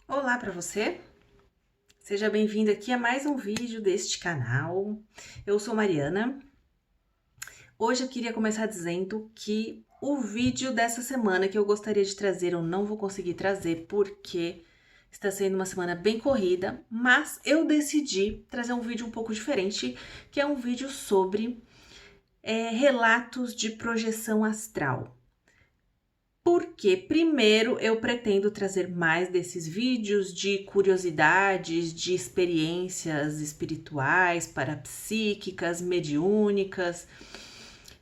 Olá para você, seja bem-vindo aqui a mais um vídeo deste canal. Eu sou Mariana. Hoje eu queria começar dizendo que o vídeo dessa semana que eu gostaria de trazer, eu não vou conseguir trazer porque está sendo uma semana bem corrida, mas eu decidi trazer um vídeo um pouco diferente, que é um vídeo sobre relatos de projeção astral. Porque, primeiro, eu pretendo trazer mais desses vídeos de curiosidades, de experiências espirituais, parapsíquicas, mediúnicas,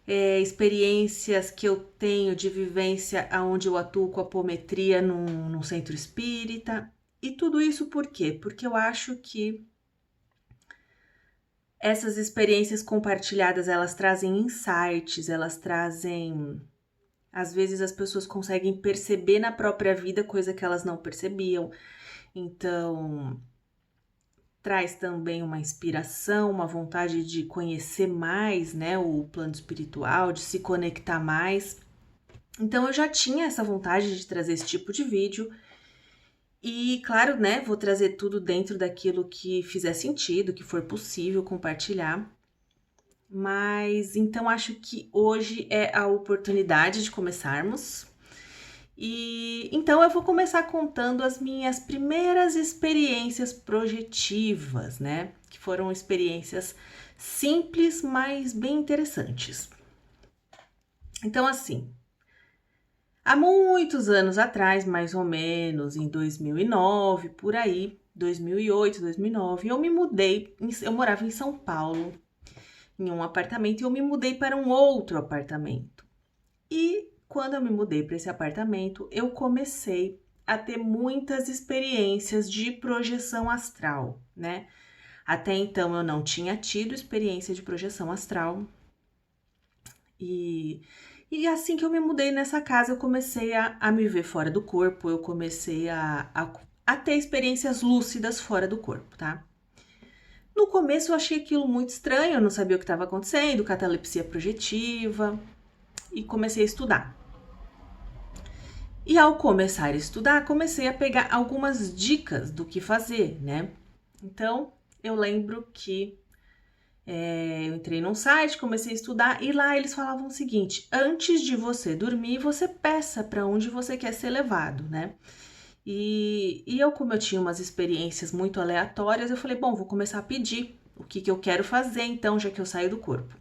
experiências que eu tenho de vivência onde eu atuo com apometria num centro espírita. E tudo isso por quê? Porque eu acho que essas experiências compartilhadas, elas trazem insights, elas trazem. Às vezes as pessoas conseguem perceber na própria vida coisa que elas não percebiam. Então, traz também uma inspiração, uma vontade de conhecer mais, né, o plano espiritual, de se conectar mais. Então, eu já tinha essa vontade de trazer esse tipo de vídeo. E, claro, né, vou trazer tudo dentro daquilo que fizer sentido, que for possível compartilhar. Mas então acho que hoje é a oportunidade de começarmos. E então eu vou começar contando as minhas primeiras experiências projetivas, né? Que foram experiências simples, mas bem interessantes. Então, assim, há muitos anos atrás, mais ou menos em 2009, por aí, 2008, 2009, eu me mudei, eu morava em São Paulo, em um apartamento, e eu me mudei para um outro apartamento. E quando eu me mudei para esse apartamento, eu comecei a ter muitas experiências de projeção astral, né? Até então eu não tinha tido experiência de projeção astral. E assim que eu me mudei nessa casa, eu comecei a me ver fora do corpo, eu comecei a ter experiências lúcidas fora do corpo, tá? No começo eu achei aquilo muito estranho, eu não sabia o que estava acontecendo, catalepsia projetiva, e comecei a estudar. E ao começar a estudar, comecei a pegar algumas dicas do que fazer, né? Então, eu lembro que eu entrei num site, comecei a estudar e lá eles falavam o seguinte: antes de você dormir, você peça para onde você quer ser levado, né? E eu, como eu tinha umas experiências muito aleatórias, eu falei: bom, vou começar a pedir o que eu quero fazer então, já que eu saio do corpo.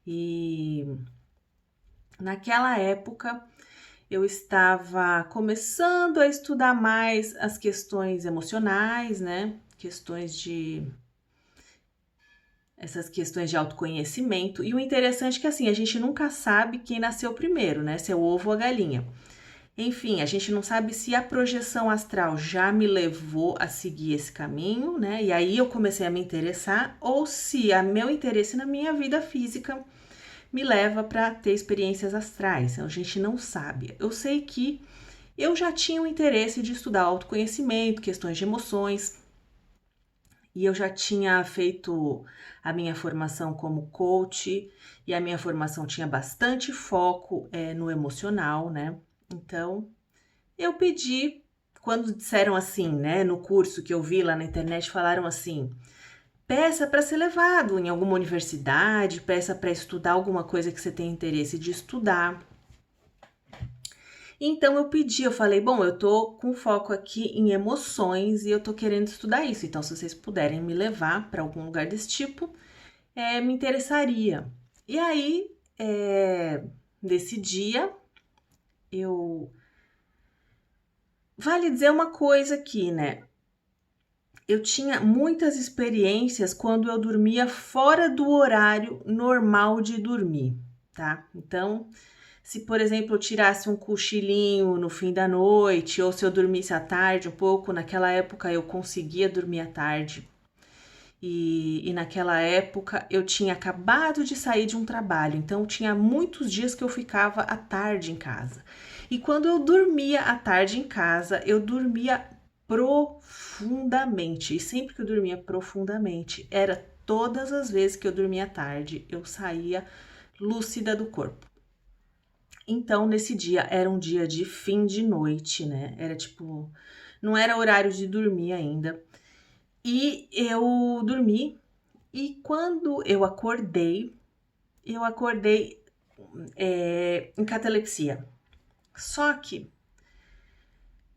E naquela época, eu estava começando a estudar mais as questões emocionais, né? Essas questões de autoconhecimento. E o interessante é que assim, a gente nunca sabe quem nasceu primeiro, né? Se é o ovo ou a galinha. Enfim, a gente não sabe se a projeção astral já me levou a seguir esse caminho, né? E aí eu comecei a me interessar, ou se a meu interesse na minha vida física me leva para ter experiências astrais. Então, a gente não sabe. Eu sei que eu já tinha o interesse de estudar autoconhecimento, questões de emoções, e eu já tinha feito a minha formação como coach, e a minha formação tinha bastante foco no emocional, né? Então, eu pedi, quando disseram assim, né, no curso que eu vi lá na internet, falaram assim: peça para ser levado em alguma universidade, peça para estudar alguma coisa que você tem interesse de estudar. Então eu pedi, eu falei, bom, eu tô com foco aqui em emoções e eu tô querendo estudar isso. Então, se vocês puderem me levar para algum lugar desse tipo, me interessaria. E aí, nesse dia, eu. Vale dizer uma coisa aqui, né? Eu tinha muitas experiências quando eu dormia fora do horário normal de dormir, tá? Então, se, por exemplo, eu tirasse um cochilinho no fim da noite, ou se eu dormisse à tarde um pouco, naquela época eu conseguia dormir à tarde. E naquela época eu tinha acabado de sair de um trabalho, então tinha muitos dias que eu ficava à tarde em casa. E quando eu dormia à tarde em casa, eu dormia profundamente. E sempre que eu dormia profundamente, era todas as vezes que eu dormia à tarde, eu saía lúcida do corpo. Então, nesse dia, era um dia de fim de noite, né? Era tipo não era horário de dormir ainda. E eu dormi, e quando eu acordei em catalepsia. Só que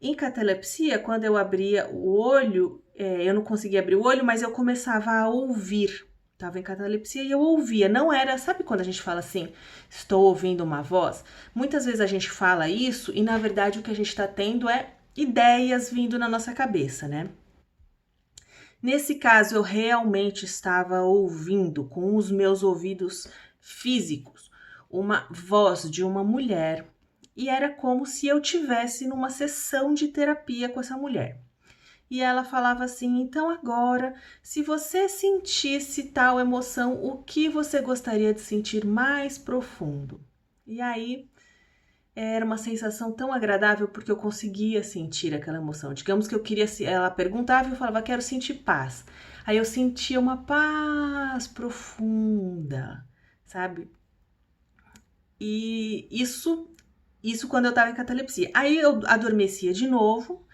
em catalepsia, quando eu abria o olho, eu não conseguia abrir o olho, mas eu começava a ouvir. Tava em catalepsia e eu ouvia. Não era, sabe quando a gente fala assim, estou ouvindo uma voz? Muitas vezes a gente fala isso e na verdade o que a gente está tendo é ideias vindo na nossa cabeça, né? Nesse caso, eu realmente estava ouvindo com os meus ouvidos físicos uma voz de uma mulher e era como se eu tivesse numa sessão de terapia com essa mulher. E ela falava assim: então agora, se você sentisse tal emoção, o que você gostaria de sentir mais profundo? E aí era uma sensação tão agradável porque eu conseguia sentir aquela emoção. Digamos que eu queria, ela perguntava e eu falava: quero sentir paz. Aí eu sentia uma paz profunda, sabe? E isso quando eu tava em catalepsia. Aí eu adormecia de novo.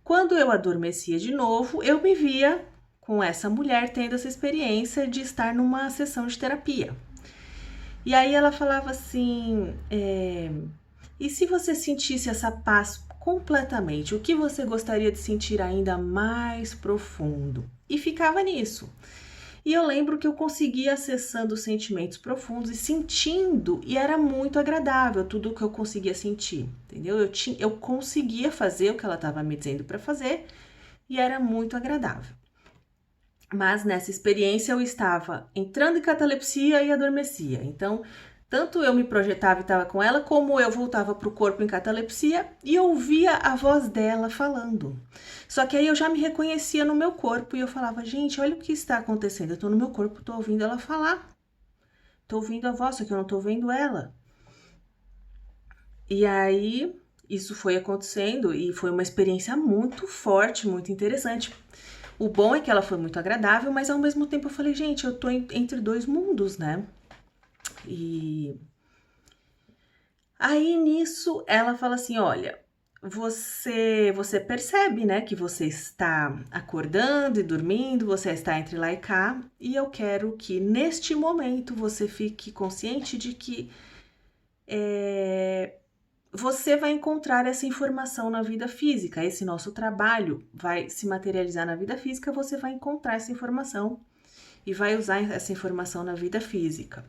Quando eu adormecia de novo, eu me via com essa mulher tendo essa experiência de estar numa sessão de terapia. E aí ela falava assim: e se você sentisse essa paz completamente, o que você gostaria de sentir ainda mais profundo? E ficava nisso. E eu lembro que eu conseguia acessando os sentimentos profundos e sentindo, e era muito agradável tudo o que eu conseguia sentir, entendeu? Eu conseguia fazer o que ela estava me dizendo para fazer e era muito agradável. Mas nessa experiência eu estava entrando em catalepsia e adormecia. Então, tanto eu me projetava e estava com ela, como eu voltava para o corpo em catalepsia e ouvia a voz dela falando. Só que aí eu já me reconhecia no meu corpo e eu falava: gente, olha o que está acontecendo. Eu estou no meu corpo, estou ouvindo ela falar. Estou ouvindo a voz, só que eu não estou vendo ela. E aí isso foi acontecendo e foi uma experiência muito forte, muito interessante. O bom é que ela foi muito agradável, mas ao mesmo tempo eu falei: gente, eu tô entre dois mundos, né? E aí nisso ela fala assim: olha, você percebe, né, que você está acordando e dormindo, você está entre lá e cá, e eu quero que neste momento você fique consciente de que você vai encontrar essa informação na vida física. Esse nosso trabalho vai se materializar na vida física, você vai encontrar essa informação e vai usar essa informação na vida física.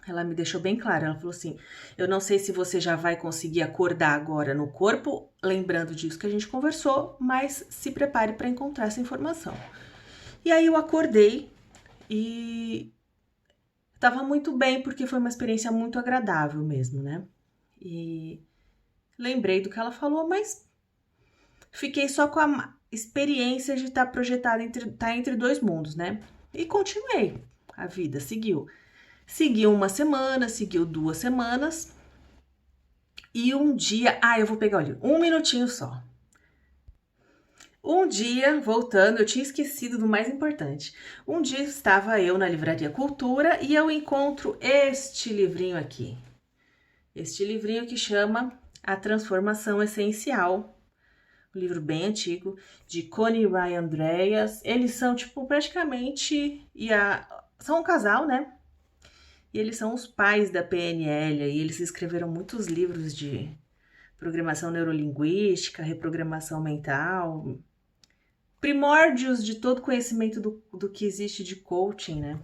Ela me deixou bem claro, ela falou assim: eu não sei se você já vai conseguir acordar agora no corpo, lembrando disso que a gente conversou, mas se prepare para encontrar essa informação. E aí eu acordei e estava muito bem, porque foi uma experiência muito agradável mesmo, né? E lembrei do que ela falou, mas fiquei só com a experiência de estar projetada entre dois mundos, né? E continuei, a vida seguiu. Seguiu uma semana, seguiu 2 semanas. E um dia, eu vou pegar, olha, um minutinho só. Um dia, voltando, eu tinha esquecido do mais importante. Um dia estava eu na Livraria Cultura e eu encontro este livrinho aqui. Este livrinho que chama A Transformação Essencial. Um livro bem antigo, de Connie Ryan Andreas. Eles são, tipo, praticamente... são um casal, né? E eles são os pais da PNL, e eles escreveram muitos livros de programação neurolinguística, reprogramação mental, primórdios de todo conhecimento do que existe de coaching, né?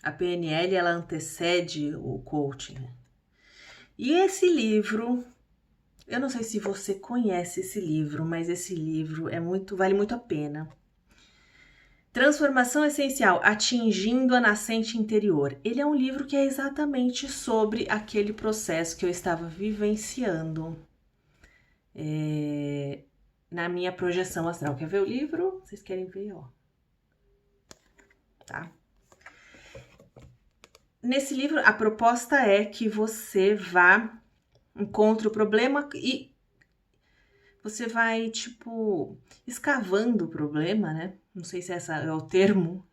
A PNL, ela antecede o coaching. E esse livro, eu não sei se você conhece esse livro, mas esse livro vale muito a pena. Transformação Essencial, Atingindo a Nascente Interior. Ele é um livro que é exatamente sobre aquele processo que eu estava vivenciando na minha projeção astral. Quer ver o livro? Vocês querem ver, ó. Tá? Nesse livro, a proposta é que você encontre o problema e você vai, tipo, escavando o problema, né? Não sei se esse é o termo.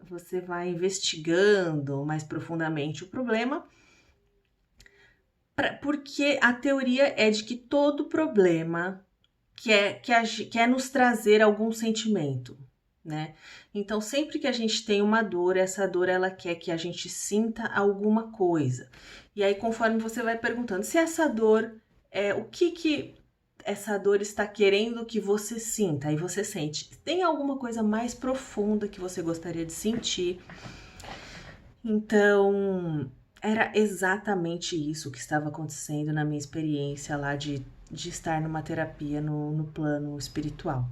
Você vai investigando mais profundamente o problema Porque a teoria é de que todo problema quer nos trazer algum sentimento, né? Então, sempre que a gente tem uma dor, essa dor ela quer que a gente sinta alguma coisa. E aí, conforme você vai perguntando, se essa dor o que essa dor está querendo que você sinta, aí você sente. Tem alguma coisa mais profunda que você gostaria de sentir? Então, era exatamente isso que estava acontecendo na minha experiência lá de estar numa terapia no plano espiritual.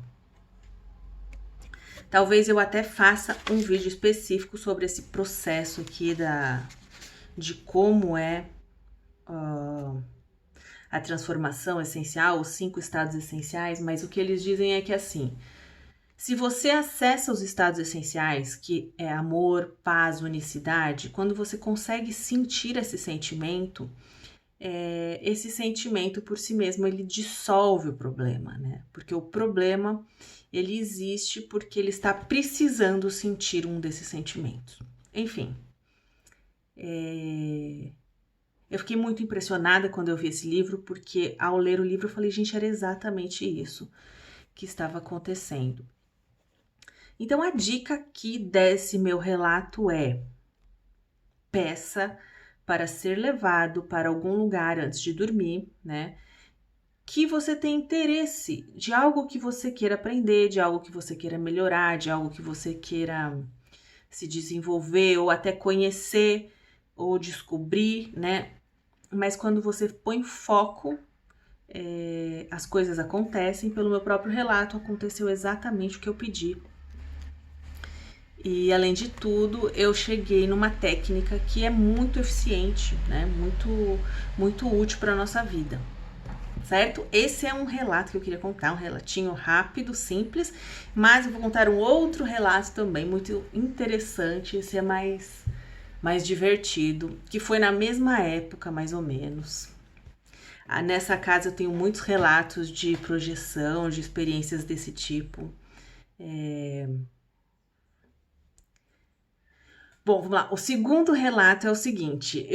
Talvez eu até faça um vídeo específico sobre esse processo aqui de como é a transformação essencial, os 5 estados essenciais, mas o que eles dizem é que assim, se você acessa os estados essenciais, que é amor, paz, unicidade, quando você consegue sentir esse sentimento por si mesmo, ele dissolve o problema, né? Porque o problema, ele existe porque ele está precisando sentir um desses sentimentos. Enfim, eu fiquei muito impressionada quando eu vi esse livro, porque ao ler o livro eu falei, gente, era exatamente isso que estava acontecendo. Então, a dica aqui desse meu relato é: peça para ser levado para algum lugar antes de dormir, né? Que você tem interesse de algo que você queira aprender, de algo que você queira melhorar, de algo que você queira se desenvolver ou até conhecer ou descobrir, né? Mas quando você põe foco, as coisas acontecem. Pelo meu próprio relato, aconteceu exatamente o que eu pedi. E além de tudo, eu cheguei numa técnica que é muito eficiente, né? Muito útil para nossa vida. Certo? Esse é um relato que eu queria contar, um relatinho rápido, simples, mas eu vou contar um outro relato também muito interessante, esse é mais divertido, que foi na mesma época, mais ou menos. Nessa casa eu tenho muitos relatos de projeção, de experiências desse tipo. Bom, vamos lá. O segundo relato é o seguinte: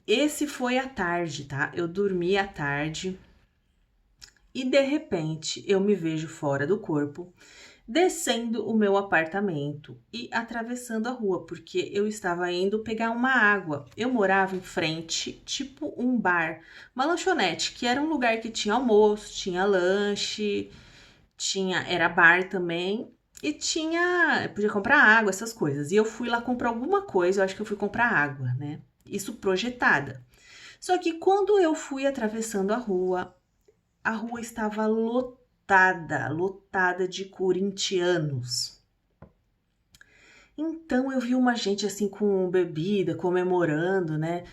esse foi à tarde, tá? Eu dormi à tarde e de repente eu me vejo fora do corpo, descendo o meu apartamento e atravessando a rua, porque eu estava indo pegar uma água. Eu morava em frente, tipo um bar, uma lanchonete, que era um lugar que tinha almoço, tinha lanche, era bar também. E podia comprar água, essas coisas. E eu fui lá comprar alguma coisa, eu acho que eu fui comprar água, né? Isso projetada. Só que quando eu fui atravessando a rua estava lotada de corintianos. Então eu vi uma gente assim com bebida, comemorando, né?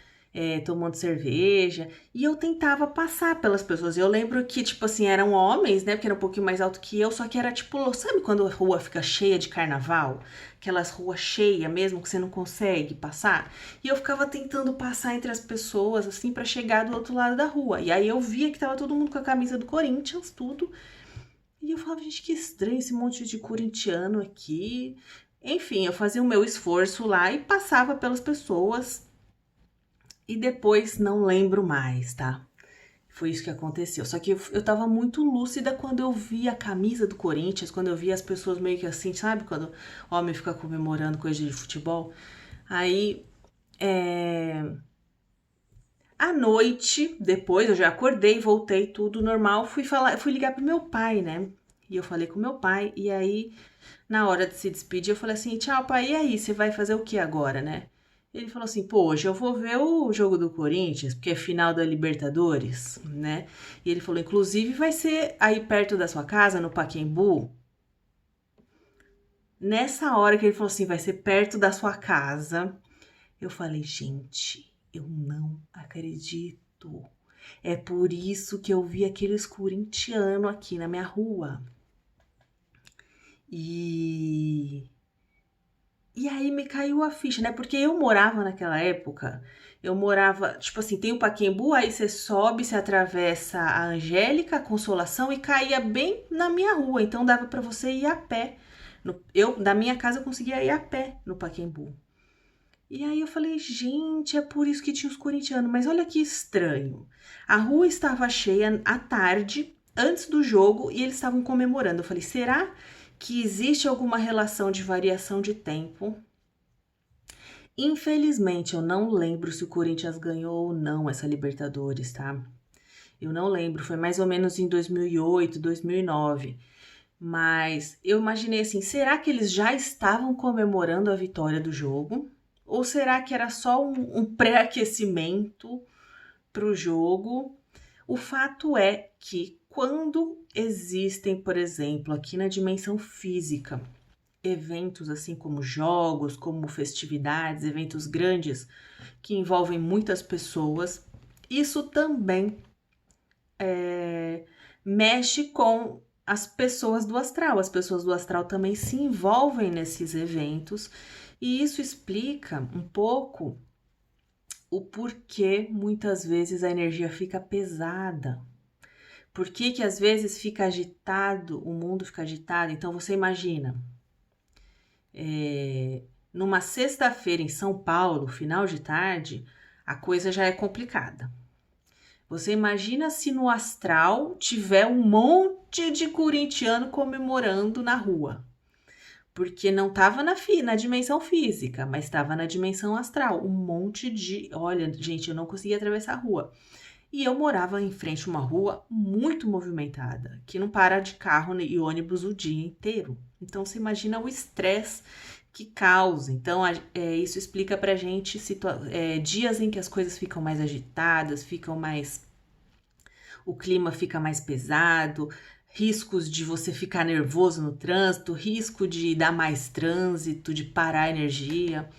Tomando cerveja, e eu tentava passar pelas pessoas. Eu lembro que, tipo assim, eram homens, né? Porque era um pouquinho mais alto que eu, só que era tipo, sabe quando a rua fica cheia de carnaval? Aquelas ruas cheias mesmo que você não consegue passar? E eu ficava tentando passar entre as pessoas, assim, para chegar do outro lado da rua. E aí eu via que tava todo mundo com a camisa do Corinthians, tudo. E eu falava, gente, que estranho esse monte de corintiano aqui. Enfim, eu fazia o meu esforço lá e passava pelas pessoas. E depois não lembro mais, tá? Foi isso que aconteceu. Só que eu tava muito lúcida quando eu vi a camisa do Corinthians, quando eu vi as pessoas meio que assim, sabe? Quando o homem fica comemorando coisa de futebol. Aí, à noite, depois eu já acordei, voltei tudo normal, fui ligar pro meu pai, né? E eu falei com meu pai, e aí, na hora de se despedir, eu falei assim: tchau, pai, e aí, você vai fazer o que agora, né? Ele falou assim: pô, hoje eu vou ver o jogo do Corinthians, porque é final da Libertadores, né? E ele falou: inclusive vai ser aí perto da sua casa, no Pacaembu. Nessa hora que ele falou assim: vai ser perto da sua casa, eu falei: gente, eu não acredito. É por isso que eu vi aqueles corintianos aqui na minha rua. E aí me caiu a ficha, né? Porque eu morava naquela época, tipo assim, tem o Pacaembu, aí você sobe, você atravessa a Angélica, a Consolação e caía bem na minha rua, então dava para você ir a pé. Da minha casa eu conseguia ir a pé no Pacaembu. E aí eu falei, gente, é por isso que tinha os corintianos. Mas olha que estranho. A rua estava cheia à tarde, antes do jogo, e eles estavam comemorando. Eu falei, será que existe alguma relação de variação de tempo? Infelizmente, eu não lembro se o Corinthians ganhou ou não essa Libertadores, tá? Eu não lembro, foi mais ou menos em 2008, 2009. Mas eu imaginei assim, será que eles já estavam comemorando a vitória do jogo? Ou será que era só um pré-aquecimento para o jogo? O fato é que quando existem, por exemplo, aqui na dimensão física, eventos assim como jogos, como festividades, eventos grandes que envolvem muitas pessoas, isso também mexe com as pessoas do astral. As pessoas do astral também se envolvem nesses eventos e isso explica um pouco o porquê muitas vezes a energia fica pesada. Por que às vezes fica agitado, o mundo fica agitado? Então você imagina, numa sexta-feira em São Paulo, final de tarde, a coisa já é complicada. Você imagina se no astral tiver um monte de corintiano comemorando na rua. Porque não estava na dimensão física, mas estava na dimensão astral. Um monte de. Olha, gente, eu não conseguia atravessar a rua. E eu morava em frente a uma rua muito movimentada, que não para de carro e ônibus o dia inteiro. Então você imagina o estresse que causa. Então isso explica pra gente dias em que as coisas ficam mais agitadas, o clima fica mais pesado, riscos de você ficar nervoso no trânsito, risco de dar mais trânsito, de parar a energia.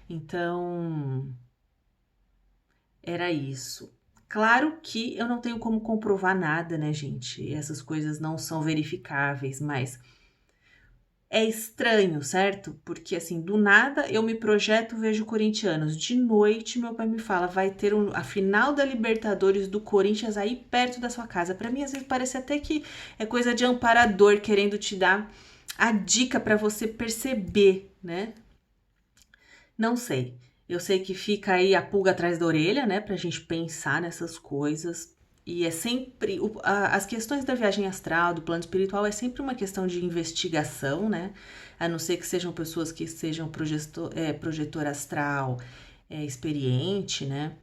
Então, era isso. Claro que eu não tenho como comprovar nada, né, gente? Essas coisas não são verificáveis, mas é estranho, certo? Porque assim, do nada eu me projeto, vejo corintianos. De noite, meu pai me fala, vai ter a final da Libertadores do Corinthians aí perto da sua casa. Para mim, às vezes parece até que é coisa de amparador querendo te dar a dica para você perceber, né? Não sei. Eu sei que fica aí a pulga atrás da orelha, né, pra gente pensar nessas coisas. E é sempre. As questões da viagem astral, do plano espiritual, é sempre uma questão de investigação, né? A não ser que sejam pessoas que sejam projetor astral experiente, né?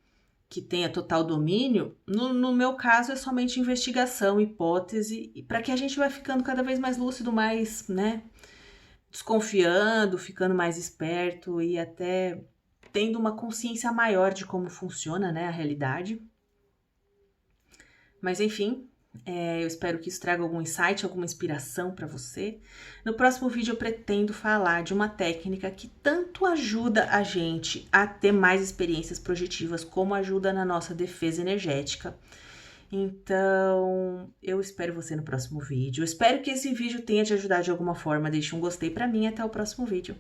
Que tenha total domínio. No meu caso, é somente investigação, hipótese, para que a gente vai ficando cada vez mais lúcido, mais, né? Desconfiando, ficando mais esperto e até tendo uma consciência maior de como funciona, né, a realidade. Mas enfim, eu espero que isso traga algum insight, alguma inspiração para você. No próximo vídeo eu pretendo falar de uma técnica que tanto ajuda a gente a ter mais experiências projetivas, como ajuda na nossa defesa energética. Então, eu espero você no próximo vídeo. Eu espero que esse vídeo tenha te ajudado de alguma forma. Deixe um gostei para mim e até o próximo vídeo.